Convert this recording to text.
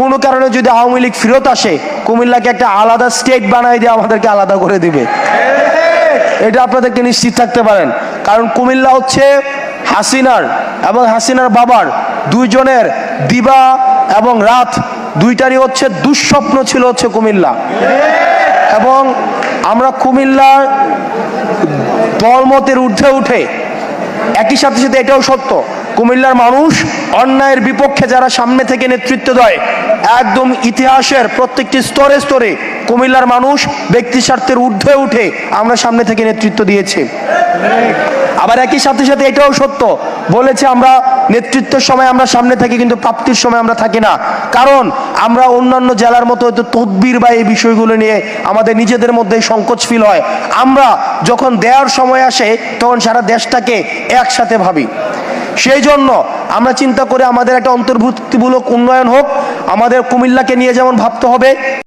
কোনো কারণে যদি আওয়ামী লীগ ফেরত আসে, কুমিল্লাকে একটা আলাদা স্টেট বানাই দিয়ে আমাদেরকে আলাদা করে দিবে। এটা আপনাদেরকে নিশ্চিত থাকতে পারেন। কারণ কুমিল্লা হচ্ছে হাসিনার এবং হাসিনার বাবার দুইজনের দিবা এবং রাত দুইটারই হচ্ছে দুঃস্বপ্ন ছিল হচ্ছে কুমিল্লা। এবং আমরা কুমিল্লার দলমতের ঊর্ধ্বে উঠে একই সাথে সাথে এটাও সত্য, কুমিল্লার মানুষ অন্যায়ের বিপক্ষে যারা সামনে থেকে নেতৃত্ব দেয়, একদম ইতিহাসের প্রত্যেকটি স্তরে স্তরে কুমিল্লার মানুষ ব্যক্তি স্বার্থের ঊর্ধ্বে উঠে আমরা সামনে থেকে নেতৃত্ব দিয়েছি। আবার একই সাথে সাথে এটাও সত্য বলেছে, আমরা নেতৃত্বের সময় আমরা সামনে থাকি, কিন্তু প্রাপ্তির সময় আমরা থাকি না। কারণ আমরা অন্যান্য জেলার মতো হয়তো তদবির বা এই বিষয়গুলো নিয়ে আমাদের নিজেদের মধ্যে সংকোচ ফিল হয়। আমরা যখন দেওয়ার সময় আসে তখন সারা দেশটাকে একসাথে ভাবি। সেই জন্য আমরা চিন্তা করে আমাদের একটা অন্তর্ভুক্তিমূলক উন্নয়ন হোক, আমাদের কুমিল্লাকে নিয়ে যেমন ভাবতে হবে,